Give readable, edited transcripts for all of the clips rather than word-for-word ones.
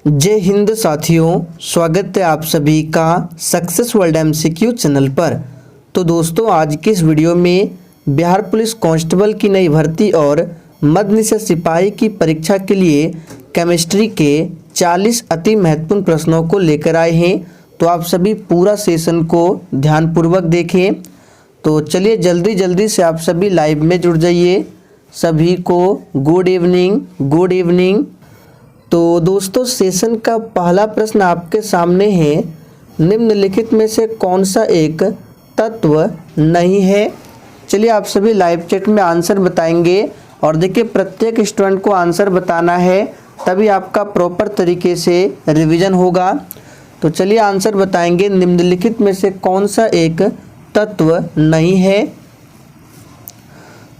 जय हिंद साथियों, स्वागत है आप सभी का सक्सेस वर्ल्ड एमसीक्यू चैनल पर। तो दोस्तों, आज के इस वीडियो में बिहार पुलिस कांस्टेबल की नई भर्ती और मध्य निषेध सिपाही की परीक्षा के लिए केमिस्ट्री के 40 अति महत्वपूर्ण प्रश्नों को लेकर आए हैं। तो आप सभी पूरा सेशन को ध्यानपूर्वक देखें। तो चलिए जल्दी से आप सभी लाइव में जुड़ जाइए। सभी को गुड इवनिंग। तो दोस्तों, सेशन का पहला प्रश्न आपके सामने है, निम्नलिखित में से कौन सा एक तत्व नहीं है। चलिए आप सभी लाइव चैट में आंसर बताएंगे और देखिए प्रत्येक स्टूडेंट को आंसर बताना है, तभी आपका प्रॉपर तरीके से रिवीजन होगा। तो चलिए आंसर बताएंगे, निम्नलिखित में से कौन सा एक तत्व नहीं है।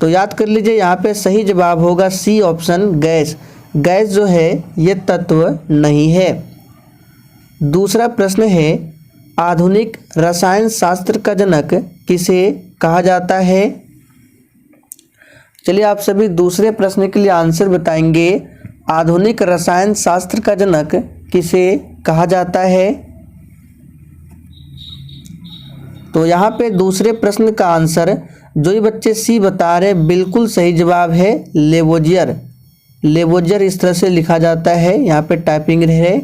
तो याद कर लीजिए, यहाँ पे सही जवाब होगा सी ऑप्शन, गैस। गैस जो है ये तत्व नहीं है। दूसरा प्रश्न है, आधुनिक रसायन शास्त्र का जनक किसे कहा जाता है। चलिए आप सभी दूसरे प्रश्न के लिए आंसर बताएंगे, आधुनिक रसायन शास्त्र का जनक किसे कहा जाता है। तो यहाँ पे दूसरे प्रश्न का आंसर जो ये बच्चे सी बता रहे हैं बिल्कुल सही जवाब है, लेवोजियर इस तरह से लिखा जाता है, यहाँ पे टाइपिंग है।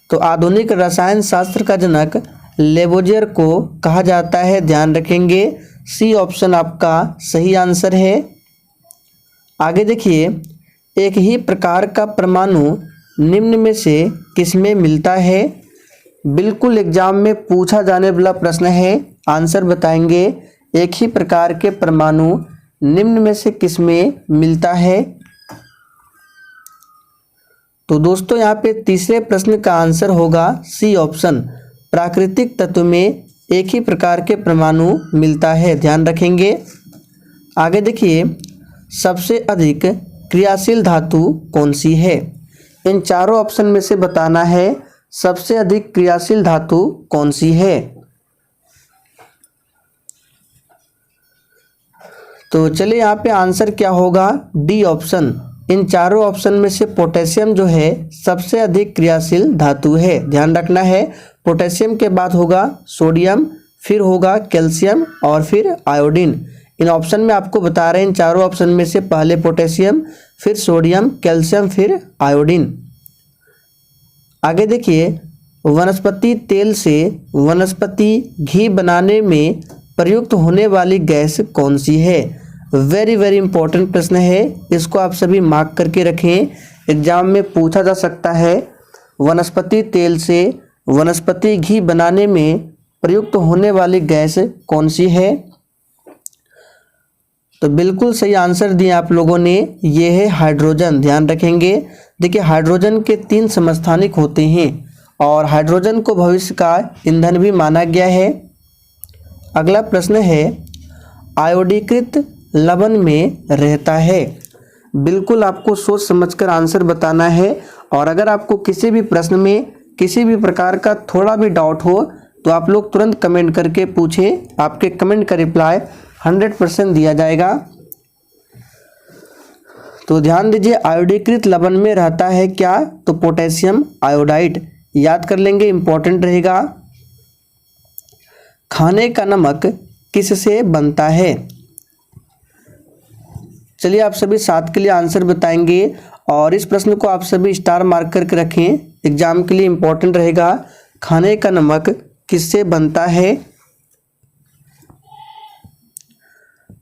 तो आधुनिक रसायन शास्त्र का जनक लेवोजियर को कहा जाता है, ध्यान रखेंगे। सी ऑप्शन आपका सही आंसर है। आगे देखिए, एक ही प्रकार का परमाणु निम्न में से किसमें मिलता है। बिल्कुल एग्जाम में पूछा जाने वाला प्रश्न है, आंसर बताएंगे। एक ही प्रकार के परमाणु निम्न में से किसमें मिलता है। तो दोस्तों, यहाँ पे तीसरे प्रश्न का आंसर होगा सी ऑप्शन, प्राकृतिक तत्व में एक ही प्रकार के परमाणु मिलता है, ध्यान रखेंगे। आगे देखिए, सबसे अधिक क्रियाशील धातु कौन सी है। इन चारों ऑप्शन में से बताना है सबसे अधिक क्रियाशील धातु कौन सी है। तो चलिए यहाँ पे आंसर क्या होगा, डी ऑप्शन। इन चारों ऑप्शन में से पोटेशियम जो है सबसे अधिक क्रियाशील धातु है, ध्यान रखना है। पोटेशियम के बाद होगा सोडियम, फिर होगा कैल्शियम और फिर आयोडीन। इन ऑप्शन में आपको बता रहे हैं, इन चारों ऑप्शन में से पहले पोटेशियम, फिर सोडियम, कैल्शियम, फिर आयोडीन। आगे देखिए, वनस्पति तेल से वनस्पति घी बनाने में प्रयुक्त होने वाली गैस कौन सी है। वेरी इंपॉर्टेंट प्रश्न है, इसको आप सभी मार्क करके रखें, एग्जाम में पूछा जा सकता है। वनस्पति तेल से वनस्पति घी बनाने में प्रयुक्त होने वाली गैस कौन सी है। तो बिल्कुल सही आंसर दिए आप लोगों ने, ये है हाइड्रोजन, ध्यान रखेंगे। देखिए, हाइड्रोजन के 3 समस्थानिक होते हैं और हाइड्रोजन को भविष्य का ईंधन भी माना गया है। अगला प्रश्न है, आयोडीकृत लवण में रहता है। बिल्कुल आपको सोच समझकर आंसर बताना है और अगर आपको किसी भी प्रश्न में किसी भी प्रकार का थोड़ा भी डाउट हो तो आप लोग तुरंत कमेंट करके पूछें, आपके कमेंट का रिप्लाई 100% दिया जाएगा। तो ध्यान दीजिए, आयोडीकृत लवण में रहता है क्या, तो पोटेशियम आयोडाइड, याद कर लेंगे, इंपॉर्टेंट रहेगा। खाने का नमक किससे बनता है। चलिए आप सभी साथ के लिए आंसर बताएंगे और इस प्रश्न को आप सभी स्टार मार्क करके रखें, एग्जाम के लिए इंपॉर्टेंट रहेगा। खाने का नमक किससे बनता है।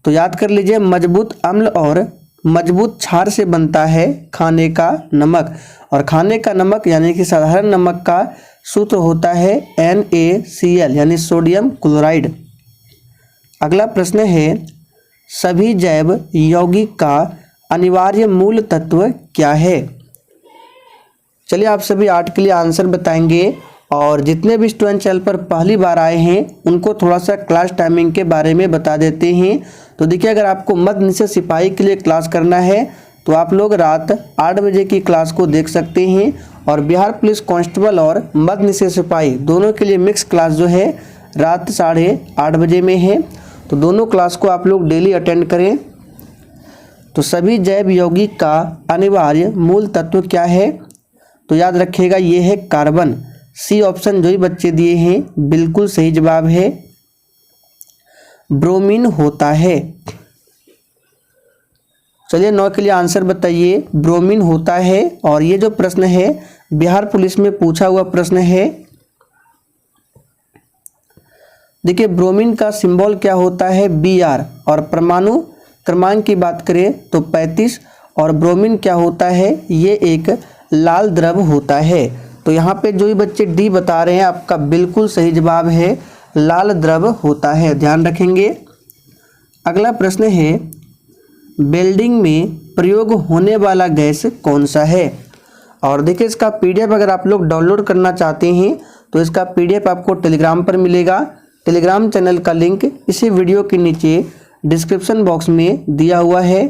तो याद कर लीजिए, मजबूत अम्ल और मजबूत क्षार से बनता है खाने का नमक, और खाने का नमक यानी कि साधारण नमक का सूत्र होता है NaCl यानी सोडियम क्लोराइड। अगला प्रश्न है, सभी जैव यौगिक का अनिवार्य मूल तत्व क्या है। चलिए आप सभी 8 के लिए आंसर बताएंगे और जितने भी स्टूडेंट चैनल पर पहली बार आए हैं उनको थोड़ा सा क्लास टाइमिंग के बारे में बता देते हैं। तो देखिए, अगर आपको मध्य निषेध सिपाही के लिए क्लास करना है तो आप लोग रात 8 बजे की क्लास को देख सकते हैं और बिहार पुलिस कांस्टेबल और मध्य निषेध सिपाही दोनों के लिए मिक्स क्लास जो है रात 8:30 बजे में है। तो दोनों क्लास को आप लोग डेली अटेंड करें। तो सभी जैव यौगिक का अनिवार्य मूल तत्व क्या है। तो याद रखिएगा ये है कार्बन। सी ऑप्शन जो ही बच्चे दिए हैं बिल्कुल सही जवाब है। ब्रोमीन होता है। चलिए 9 के लिए आंसर बताइए। ब्रोमीन होता है। और ये जो प्रश्न है बिहार पुलिस में पूछा हुआ प्रश्न है। देखिए ब्रोमीन का सिंबल क्या होता है Br। और परमाणु क्रमांक की बात करें तो 35। और ब्रोमीन क्या होता है, ये एक लाल द्रव होता है। तो यहाँ पे जो ही बच्चे डी बता रहे हैं आपका बिल्कुल सही जवाब है, लाल द्रव होता है, ध्यान रखेंगे। अगला प्रश्न है वेल्डिंग में प्रयोग होने वाला गैस कौन सा है। और देखिए इसका पीडीएफ अगर आप लोग डाउनलोड करना चाहते हैं तो इसका पीडीएफ आपको टेलीग्राम पर मिलेगा। टेलीग्राम चैनल का लिंक इसी वीडियो के नीचे डिस्क्रिप्शन बॉक्स में दिया हुआ है।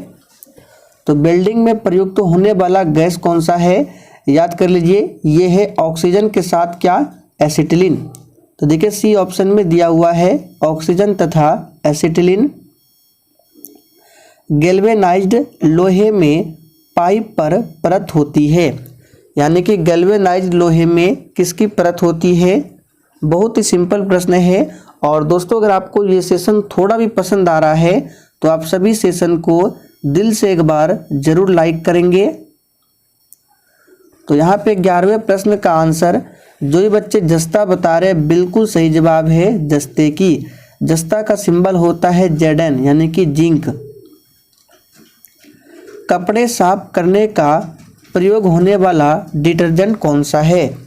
तो वेल्डिंग में प्रयुक्त होने वाला गैस कौन सा है, याद कर लीजिए, ये है ऑक्सीजन के साथ क्या, एसिटिलीन। तो देखिए सी ऑप्शन में दिया हुआ है ऑक्सीजन तथा एसिटिलीन। गैल्वेनाइज्ड लोहे में पाइप पर परत होती है, यानी कि गैल्वेनाइज्ड लोहे में किसकी परत होती है। बहुत ही सिंपल प्रश्न है। और दोस्तों अगर आपको ये सेशन थोड़ा भी पसंद आ रहा है तो आप सभी सेशन को दिल से एक बार जरूर लाइक करेंगे। तो यहाँ पे 11वें प्रश्न का आंसर जो ये बच्चे जस्ता बता रहे हैं बिल्कुल सही जवाब है जस्ते की। जस्ता का सिंबल होता है Zn यानी कि जिंक। कपड़े साफ करने का प्रयोग होने वाला डिटर्जेंट कौन सा है।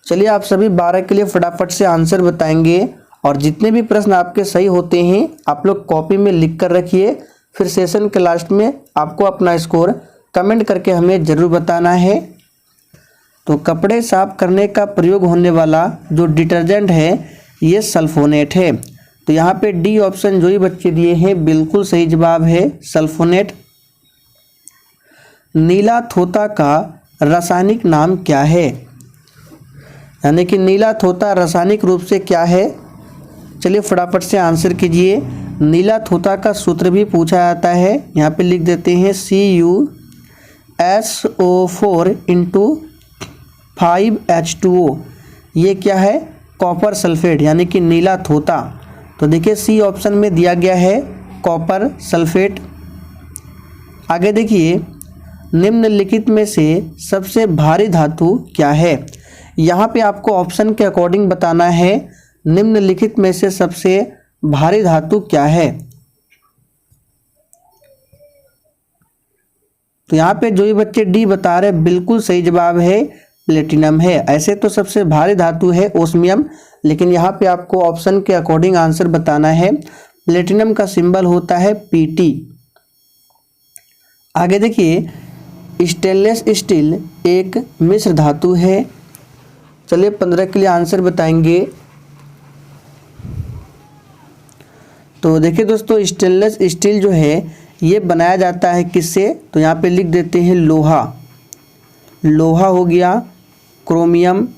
चलिए आप सभी 12 के लिए फटाफट से आंसर बताएंगे। और जितने भी प्रश्न आपके सही होते हैं आप लोग कॉपी में लिख कर रखिए। फिर सेशन के लास्ट में आपको अपना स्कोर कमेंट करके हमें ज़रूर बताना है। तो कपड़े साफ करने का प्रयोग होने वाला जो डिटर्जेंट है ये सल्फोनेट है। तो यहाँ पे डी ऑप्शन जो ही बच्चे दिए हैं बिल्कुल सही जवाब है, सल्फोनेट। नीला थोता का रासायनिक नाम क्या है, यानी कि नीला थोता रासायनिक रूप से क्या है। चलिए फटाफट से आंसर कीजिए। नीला थोता का सूत्र भी पूछा जाता है, यहाँ पे लिख देते हैं CuSO4 × 5H2O। ये क्या है, कॉपर सल्फेट यानी कि नीला थोता। तो देखिए सी ऑप्शन में दिया गया है कॉपर सल्फेट। आगे देखिए निम्नलिखित में से सबसे भारी धातु क्या है। यहाँ पे आपको ऑप्शन के अकॉर्डिंग बताना है निम्नलिखित में से सबसे भारी धातु क्या है। तो यहाँ पे जो ही बच्चे डी बता रहे बिल्कुल सही जवाब है, प्लेटिनम है। ऐसे तो सबसे भारी धातु है ओस्मियम, लेकिन यहाँ पे आपको ऑप्शन के अकॉर्डिंग आंसर बताना है। प्लेटिनम का सिंबल होता है Pt। आगे देखिए स्टेनलेस स्टील एक मिश्र धातु है। चलिए 15 के लिए आंसर बताएंगे। तो देखिए दोस्तों स्टेनलेस स्टील जो है ये बनाया जाता है किससे, तो यहाँ पे लिख देते हैं लोहा। लोहा हो गया, क्रोमियम,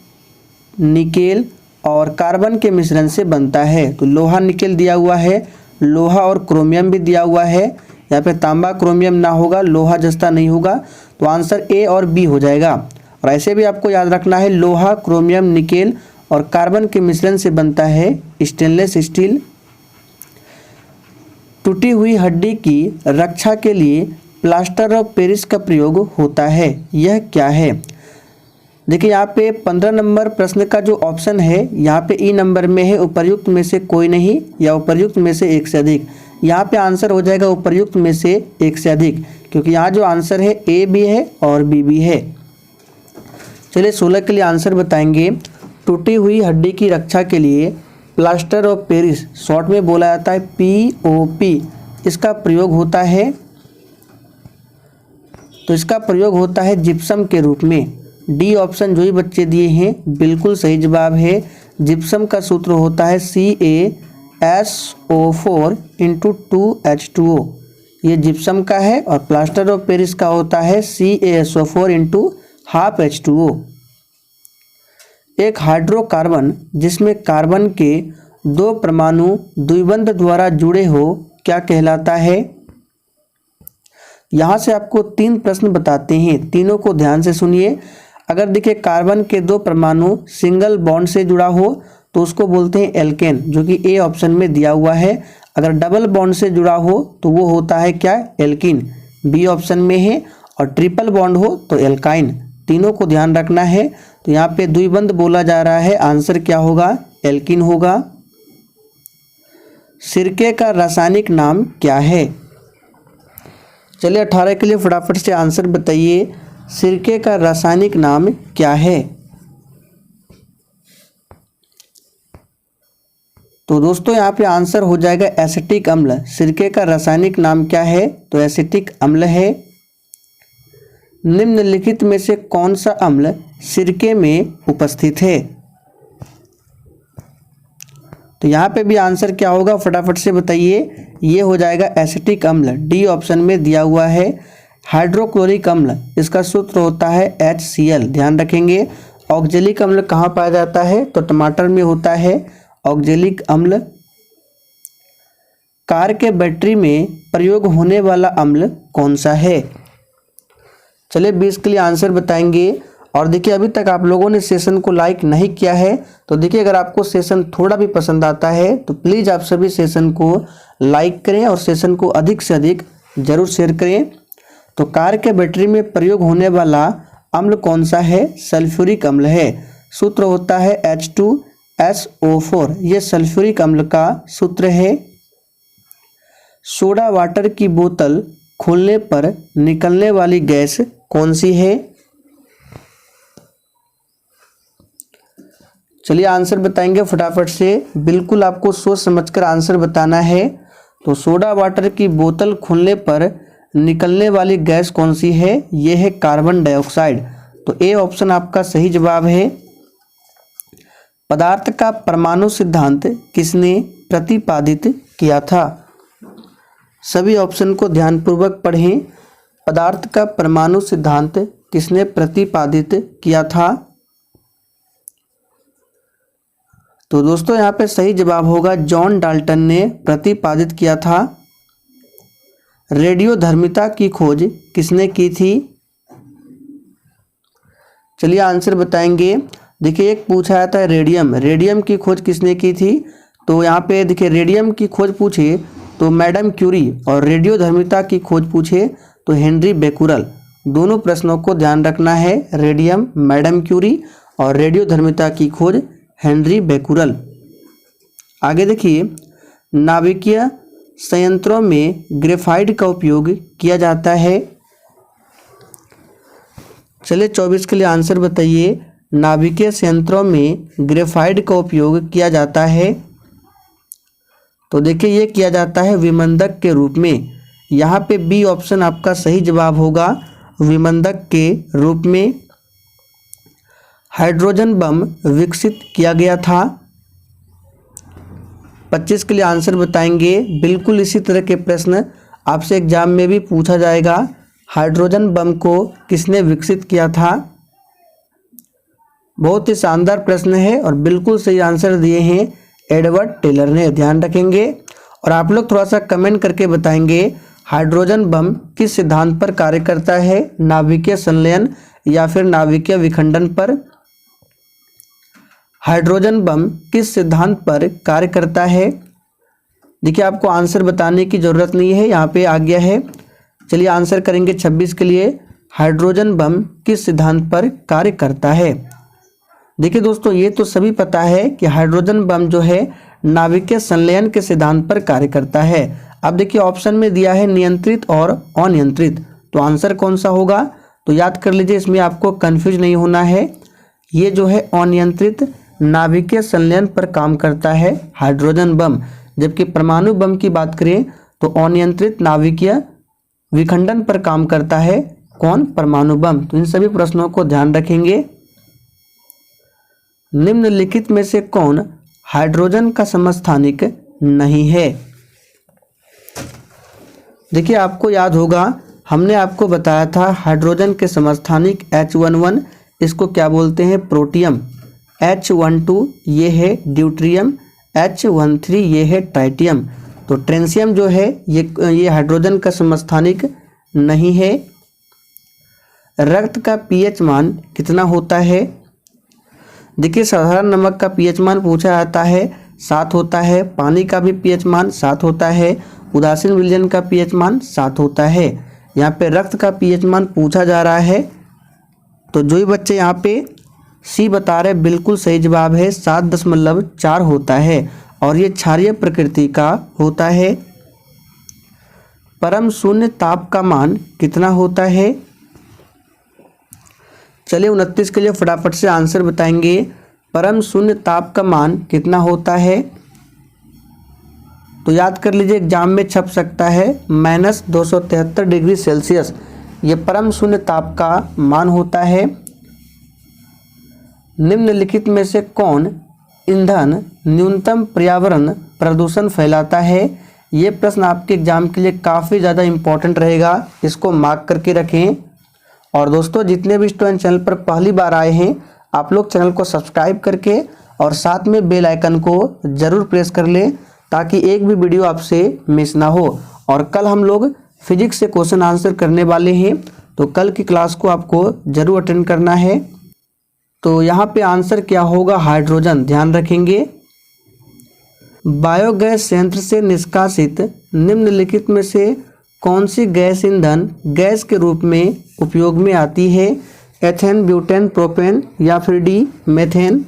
निकेल और कार्बन के मिश्रण से बनता है। तो लोहा निकेल दिया हुआ है, लोहा और क्रोमियम भी दिया हुआ है। यहाँ पे तांबा क्रोमियम ना होगा, लोहा जस्ता नहीं होगा। तो आंसर ए और बी हो जाएगा। और ऐसे भी आपको याद रखना है लोहा, क्रोमियम, निकेल और कार्बन के मिश्रण से बनता है स्टेनलेस स्टील। टूटी हुई हड्डी की रक्षा के लिए प्लास्टर ऑफ पेरिस का प्रयोग होता है, यह क्या है। देखिए यहाँ पे 15 नंबर प्रश्न का जो ऑप्शन है यहाँ पे ई नंबर में है उपर्युक्त में से कोई नहीं या उपर्युक्त में से एक से अधिक। यहाँ पे आंसर हो जाएगा उपर्युक्त में से एक से अधिक, क्योंकि यहाँ जो आंसर है ए भी है और बी भी है। चलिए 16 के लिए आंसर बताएंगे। टूटी हुई हड्डी की रक्षा के लिए प्लास्टर ऑफ पेरिस, शॉर्ट में बोला जाता है POP, इसका प्रयोग होता है। तो इसका प्रयोग होता है जिप्सम के रूप में। डी ऑप्शन जो ही बच्चे दिए हैं बिल्कुल सही जवाब है। जिप्सम का सूत्र होता है CaSO4 × 2H2O। ये जिप्सम का है। और प्लास्टर ऑफ पेरिस का होता है CaSO4 × 1/2H2O। एक हाइड्रोकार्बन जिसमें कार्बन के 2 परमाणु द्विबंध द्वारा जुड़े हो क्या कहलाता है। यहाँ से आपको 3 प्रश्न बताते हैं, तीनों को ध्यान से सुनिए। अगर देखिए कार्बन के 2 परमाणु सिंगल बॉन्ड से जुड़ा हो तो उसको बोलते हैं एल्केन, जो कि ए ऑप्शन में दिया हुआ है। अगर डबल बॉन्ड से जुड़ा हो तो वो होता है क्या, एल्कीन, बी ऑप्शन में है। और ट्रिपल बॉन्ड हो तो एल्काइन। तीनों को ध्यान रखना है। तो यहाँ पे द्विबंध बोला जा रहा है, आंसर क्या होगा, एल्कीन होगा। सिरके का रासायनिक नाम क्या है? चलिए 18 के लिए फटाफट से आंसर बताइए, सिरके का रासायनिक नाम क्या है? तो दोस्तों यहाँ पे आंसर हो जाएगा एसिटिक अम्ल। सिरके का रासायनिक नाम क्या है? तो एसिटिक अम्ल है। निम्नलिखित में से कौन सा अम्ल सिरके में उपस्थित है? तो यहाँ पे भी आंसर क्या होगा, फटाफट से बताइए। ये हो जाएगा एसिटिक अम्ल, डी ऑप्शन में दिया हुआ है। हाइड्रोक्लोरिक अम्ल, इसका सूत्र होता है HCl, ध्यान रखेंगे। ऑक्जेलिक अम्ल कहाँ पाया जाता है? तो टमाटर में होता है ऑक्जेलिक अम्ल। कार के बैटरी में प्रयोग होने वाला अम्ल कौन सा है? चलिए 20 के लिए आंसर बताएंगे। और देखिए अभी तक आप लोगों ने सेशन को लाइक नहीं किया है, तो देखिए अगर आपको सेशन थोड़ा भी पसंद आता है तो प्लीज़ आप सभी सेशन को लाइक करें और सेशन को अधिक से अधिक जरूर शेयर करें। तो कार के बैटरी में प्रयोग होने वाला अम्ल कौन सा है? सल्फ्यूरिक अम्ल है। सूत्र होता है H2SO4, ये सल्फ्यूरिक अम्ल का सूत्र है। सोडा वाटर की बोतल खोलने पर निकलने वाली गैस कौन सी है? चलिए आंसर बताएंगे फटाफट से, बिल्कुल आपको सोच समझकर आंसर बताना है। तो सोडा वाटर की बोतल खोलने पर निकलने वाली गैस कौन सी है? यह है कार्बन डाइऑक्साइड। तो ए ऑप्शन आपका सही जवाब है। पदार्थ का परमाणु सिद्धांत किसने प्रतिपादित किया था? सभी ऑप्शन को ध्यानपूर्वक पढ़ें। पदार्थ का परमाणु सिद्धांत किसने प्रतिपादित किया था? तो दोस्तों यहाँ पे सही जवाब होगा जॉन डाल्टन ने प्रतिपादित किया था। रेडियोधर्मिता की खोज किसने की थी? चलिए आंसर बताएंगे। देखिए एक पूछा जाता है रेडियम की खोज किसने की थी? तो यहाँ पे देखिए रेडियम की खोज पूछे तो मैडम क्यूरी, और रेडियोधर्मिता की खोज पूछे तो हेनरी बेकुरल। दोनों प्रश्नों को ध्यान रखना है, रेडियम मैडम क्यूरी और रेडियोधर्मिता की खोज हेनरी बेकुरल। आगे देखिए, नाभिकीय संयंत्रों में ग्रेफाइट का उपयोग किया जाता है। चलिए 24 के लिए आंसर बताइए। नाभिकीय संयंत्रों में ग्रेफाइट का उपयोग किया जाता है। तो देखिए ये किया जाता है विमंदक के रूप में। यहाँ पे बी ऑप्शन आपका सही जवाब होगा, विमंदक के रूप में। हाइड्रोजन बम विकसित किया गया था। 25 के लिए आंसर बताएंगे। बिल्कुल इसी तरह के प्रश्न आपसे एग्जाम में भी पूछा जाएगा। हाइड्रोजन बम को किसने विकसित किया था? बहुत ही शानदार प्रश्न है और बिल्कुल सही आंसर दिए हैं एडवर्ड टेलर ने, ध्यान रखेंगे। और आप लोग थोड़ा सा कमेंट करके बताएंगे हाइड्रोजन बम किस सिद्धांत पर कार्य करता है, नाभिकीय संलयन या फिर नाभिकीय विखंडन पर। हाइड्रोजन बम किस सिद्धांत पर कार्य करता है? देखिए आपको आंसर बताने की ज़रूरत नहीं है, यहाँ पे आ गया है। चलिए आंसर करेंगे 26 के लिए। हाइड्रोजन बम किस सिद्धांत पर कार्य करता है? देखिए दोस्तों ये तो सभी पता है कि हाइड्रोजन बम जो है नाभिकीय संलयन के सिद्धांत पर कार्य करता है। अब देखिए ऑप्शन में दिया है नियंत्रित और अनियंत्रित, तो आंसर कौन सा होगा? तो याद कर लीजिए, इसमें आपको कंफ्यूज नहीं होना है। ये जो है अनियंत्रित नाभिकीय संलयन पर काम करता है हाइड्रोजन बम, जबकि परमाणु बम की बात करें तो अनियंत्रित नाभिकीय विखंडन पर काम करता है कौन? परमाणु बम। तो इन सभी प्रश्नों को ध्यान रखेंगे। निम्नलिखित में से कौन हाइड्रोजन का समस्थानिक नहीं है? देखिए आपको याद होगा, हमने आपको बताया था हाइड्रोजन के समस्थानिक H11, इसको क्या बोलते हैं? प्रोटियम। H12 ये है ड्यूट्रियम, H13 ये है ट्राइटियम। तो ट्रेंसियम जो है ये हाइड्रोजन का समस्थानिक नहीं है। रक्त का पीएच मान कितना होता है? देखिए साधारण नमक का पीएच मान पूछा जाता है 7 होता है। पानी का भी पीएच मान 7 होता है। उदासीन विलयन का पीएच मान 7 होता है। यहाँ पे रक्त का पीएच मान पूछा जा रहा है, तो जो ही बच्चे यहाँ पे सी बता रहे बिल्कुल सही जवाब है, 7.4 होता है और ये क्षारीय प्रकृति का होता है। परम शून्य ताप का मान कितना होता है? चलिए 29 के लिए फटाफट से आंसर बताएंगे। परम शून्य ताप का मान कितना होता है? तो याद कर लीजिए, एग्जाम में छप सकता है -273 डिग्री सेल्सियस, ये परम शून्य ताप का मान होता है। निम्नलिखित में से कौन ईंधन न्यूनतम पर्यावरण प्रदूषण फैलाता है? ये प्रश्न आपके एग्जाम के लिए काफ़ी ज़्यादा इम्पोर्टेंट रहेगा, इसको मार्क करके रखें। और दोस्तों जितने भी स्टूडेंट चैनल पर पहली बार आए हैं, आप लोग चैनल को सब्सक्राइब करके और साथ में बेल आइकन को ज़रूर प्रेस कर लें ताकि एक भी वीडियो आपसे मिस ना हो। और कल हम लोग फिजिक्स से क्वेश्चन आंसर करने वाले हैं, तो कल की क्लास को आपको ज़रूर अटेंड करना है। तो यहाँ पे आंसर क्या होगा? हाइड्रोजन, ध्यान रखेंगे। बायोगैस संयंत्र से निष्कासित निम्नलिखित में से कौन सी गैस ईंधन गैस के रूप में उपयोग में आती है? एथेन, ब्यूटेन, प्रोपेन या फिर डी मेथेन?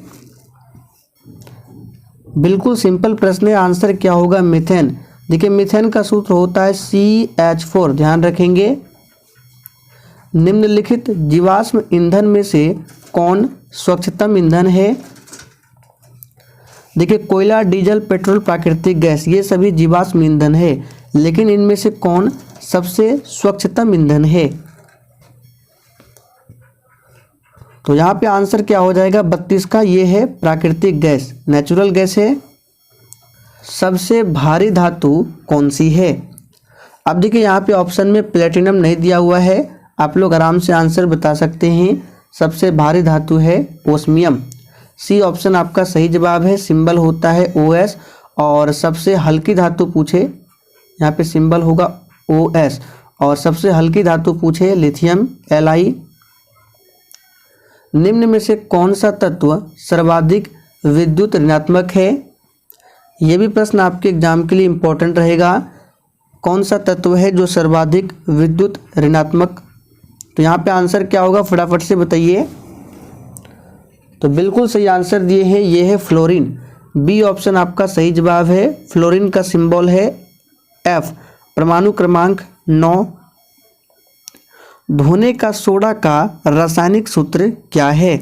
बिल्कुल सिंपल प्रश्न है, आंसर क्या होगा? मीथेन। देखिए मीथेन का सूत्र होता है CH4, ध्यान रखेंगे। निम्नलिखित जीवाश्म ईंधन में से कौन स्वच्छतम ईंधन है? देखिए कोयला, डीजल, पेट्रोल, प्राकृतिक गैस, ये सभी जीवाश्म ईंधन है, लेकिन इनमें से कौन सबसे स्वच्छतम ईंधन है? तो यहाँ पे आंसर क्या हो जाएगा? 32 का, ये है प्राकृतिक गैस, नेचुरल गैस है। सबसे भारी धातु कौन सी है? अब देखिए यहाँ पे ऑप्शन में प्लेटिनम नहीं दिया हुआ है, आप लोग आराम से आंसर बता सकते हैं। सबसे भारी धातु है ओस्मियम, सी ऑप्शन आपका सही जवाब है। सिंबल होता है OS। और सबसे हल्की धातु पूछे, यहाँ पे सिंबल होगा OS। और सबसे हल्की धातु पूछे लिथियम, Li। निम्न में से कौन सा तत्व सर्वाधिक विद्युत ऋणात्मक है? ये भी प्रश्न आपके एग्जाम के लिए इम्पोर्टेंट रहेगा। कौन सा तत्व है जो सर्वाधिक विद्युत ऋणात्मक? तो यहाँ पे आंसर क्या होगा? फटाफट से बताइए। तो बिल्कुल सही आंसर दिए हैं, ये है फ्लोरीन, बी ऑप्शन आपका सही जवाब है। फ्लोरीन का सिंबल है F। परमाणु क्रमांक 9। धोने का सोडा का रासायनिक सूत्र क्या है?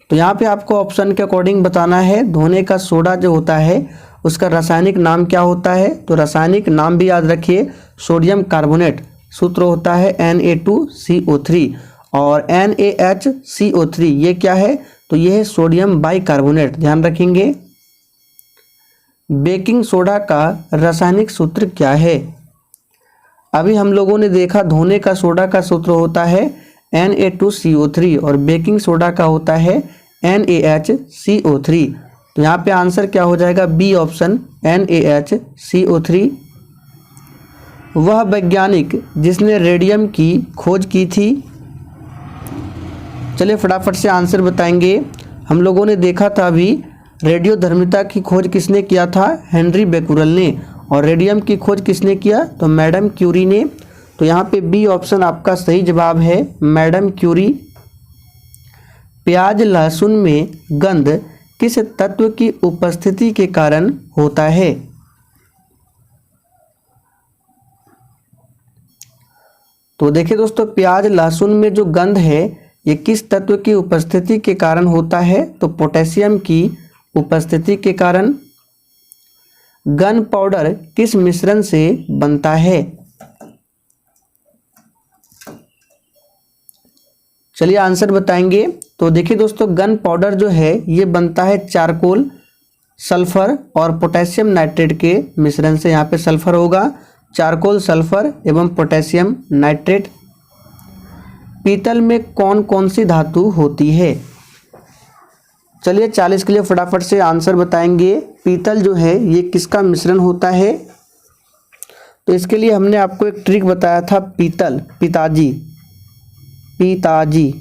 तो यहाँ पे आपको ऑप्शन के अकॉर्डिंग बताना है। धोने का सोडा जो होता है उसका रासायनिक नाम क्या होता है? तो रासायनिक नाम भी याद रखिए, सोडियम कार्बोनेट। सूत्र होता है Na2CO3 और NaHCO3, ये क्या है? तो ये है सोडियम बाइकार्बोनेट, ध्यान रखेंगे। बेकिंग सोडा का रासायनिक सूत्र क्या है? अभी हम लोगों ने देखा धोने का सोडा का सूत्र होता है Na2CO3 और बेकिंग सोडा का होता है NaHCO3। तो यहाँ पे आंसर क्या हो जाएगा? B option NaHCO3। वह वैज्ञानिक जिसने रेडियम की खोज की थी? चलिए फटाफट से आंसर बताएंगे। हम लोगों ने देखा था अभी रेडियोधर्मिता की खोज किसने किया था? हेनरी बेकुरल ने। और रेडियम की खोज किसने किया? तो मैडम क्यूरी ने। तो यहाँ पे बी ऑप्शन आपका सही जवाब है, मैडम क्यूरी। प्याज लहसुन में गंध किस तत्व की उपस्थिति के कारण होता है? तो देखिए दोस्तों, प्याज लहसुन में जो गंध है ये किस तत्व की उपस्थिति के कारण होता है? तो पोटेशियम की उपस्थिति के कारण। गन पाउडर किस मिश्रण से बनता है? चलिए आंसर बताएंगे। तो देखिए दोस्तों, गन पाउडर जो है ये बनता है चारकोल, सल्फर और पोटेशियम नाइट्रेट के मिश्रण से। यहाँ पे सल्फर होगा, चारकोल, सल्फर एवं पोटेशियम नाइट्रेट। पीतल में कौन कौन सी धातु होती है? चलिए 40 के लिए फटाफट से आंसर बताएंगे। पीतल जो है ये किसका मिश्रण होता है? तो इसके लिए हमने आपको एक ट्रिक बताया था, पीतल, पिताजी, पिताजी।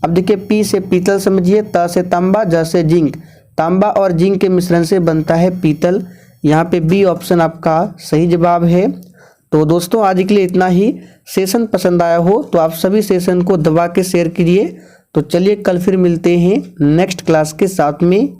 अब देखिए पी से पीतल समझिए, त से तांबा, ज से जिंक। तांबा और जिंक के मिश्रण से बनता है पीतल। यहाँ पे बी ऑप्शन आपका सही जवाब है। तो दोस्तों आज के लिए इतना ही। सेशन पसंद आया हो तो आप सभी सेशन को दबा के शेयर कीजिए। तो चलिए कल फिर मिलते हैं नेक्स्ट क्लास के साथ में।